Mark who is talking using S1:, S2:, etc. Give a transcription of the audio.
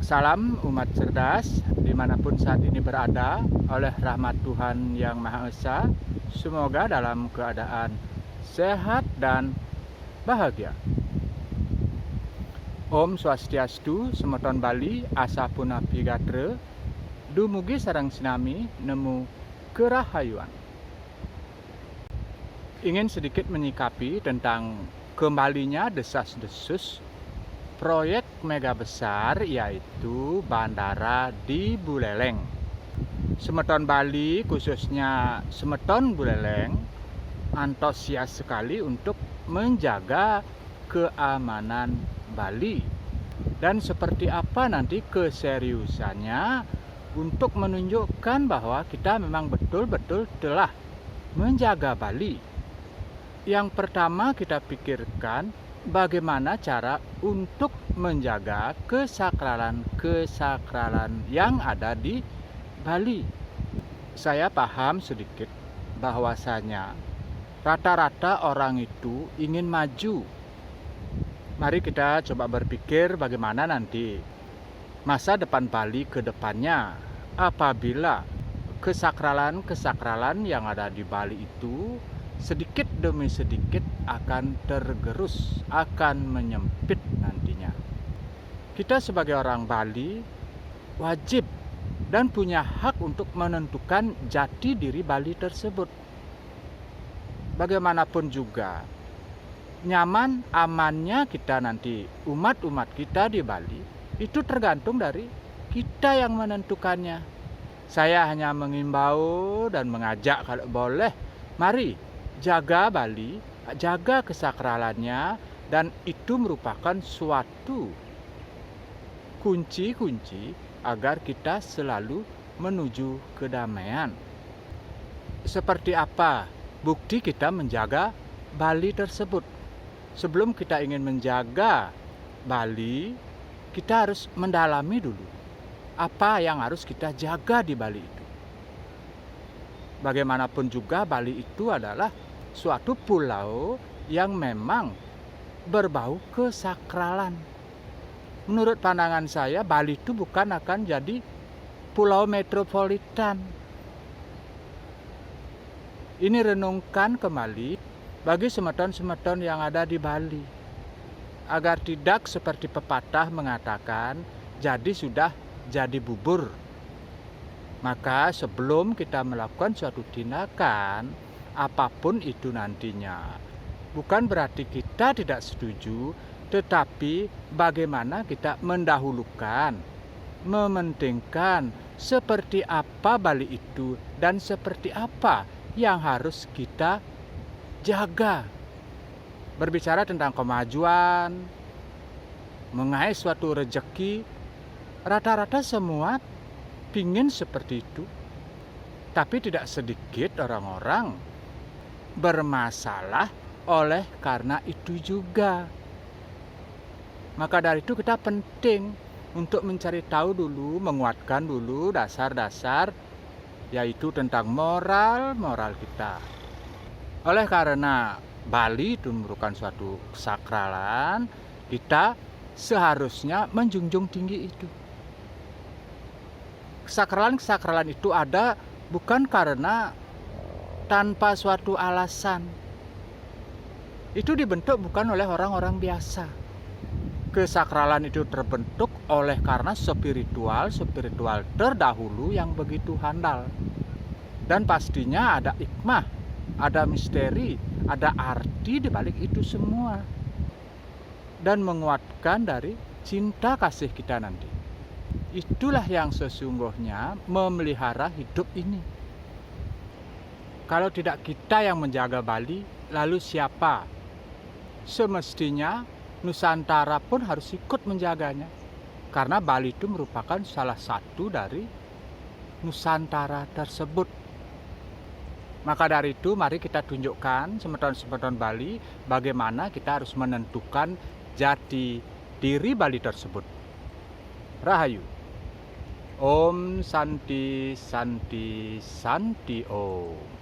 S1: Salam umat cerdas dimanapun saat ini berada, oleh rahmat Tuhan Yang Maha Esa, semoga dalam keadaan sehat dan bahagia. Om Swastiastu, Semeton Bali, Asa Punapi Gatre, dumugi sareng sinami nemu kerahayuan. Ingin sedikit menyikapi tentang kembalinya desas-desus proyek mega besar, yaitu bandara di Buleleng. Semeton Bali, khususnya Semeton Buleleng, antusias sekali untuk menjaga keamanan Bali. Dan seperti apa nanti keseriusannya untuk menunjukkan bahwa kita memang betul-betul telah menjaga Bali. Yang pertama kita pikirkan bagaimana cara untuk menjaga kesakralan yang ada di Bali. Saya paham sedikit bahwasanya rata-rata orang itu ingin maju. Mari kita coba berpikir bagaimana nanti masa depan Bali ke depannya apabila kesakralan yang ada di Bali itu sedikit demi sedikit akan tergerus, akan menyempit nantinya. Kita sebagai orang Bali wajib dan punya hak untuk menentukan jati diri Bali tersebut. Bagaimanapun juga, nyaman amannya kita nanti, umat-umat kita di Bali, itu tergantung dari kita yang menentukannya. Saya hanya mengimbau dan mengajak kalau boleh, mari jaga Bali, jaga kesakralannya, dan itu merupakan suatu kunci-kunci agar kita selalu menuju kedamaian. Seperti apa bukti kita menjaga Bali tersebut? Sebelum kita ingin menjaga Bali, kita harus mendalami dulu apa yang harus kita jaga di Bali itu. Bagaimanapun juga Bali itu adalah suatu pulau yang memang berbau kesakralan. Menurut pandangan saya, Bali itu bukan akan jadi pulau metropolitan. Ini renungkan kembali bagi semeton-semeton yang ada di Bali, agar tidak seperti pepatah mengatakan jadi sudah jadi bubur. Maka sebelum kita melakukan suatu tindakan apapun itu nantinya, bukan berarti kita tidak setuju, tetapi bagaimana kita mendahulukan, mementingkan seperti apa Bali itu dan seperti apa yang harus kita jaga. Berbicara tentang kemajuan, mengais suatu rezeki, rata-rata semua pingin seperti itu. Tapi tidak sedikit orang-orang bermasalah oleh karena itu juga. Maka dari itu kita penting untuk mencari tahu dulu, menguatkan dulu dasar-dasar, yaitu tentang moral kita. Oleh karena Bali itu merupakan suatu kesakralan, kita seharusnya menjunjung tinggi itu. Kesakralan itu ada bukan karena tanpa suatu alasan. Itu dibentuk bukan oleh orang-orang biasa. Kesakralan itu terbentuk oleh karena spiritual terdahulu yang begitu handal. Dan pastinya ada hikmah, ada misteri, ada arti di balik itu semua. Dan menguatkan dari cinta kasih kita nanti. Itulah yang sesungguhnya memelihara hidup ini. Kalau tidak kita yang menjaga Bali, lalu siapa? Semestinya Nusantara pun harus ikut menjaganya. Karena Bali itu merupakan salah satu dari Nusantara tersebut. Maka dari itu mari kita tunjukkan semeton-semeton Bali bagaimana kita harus menentukan jati diri Bali tersebut. Rahayu. Om Santi Santi Santi Om.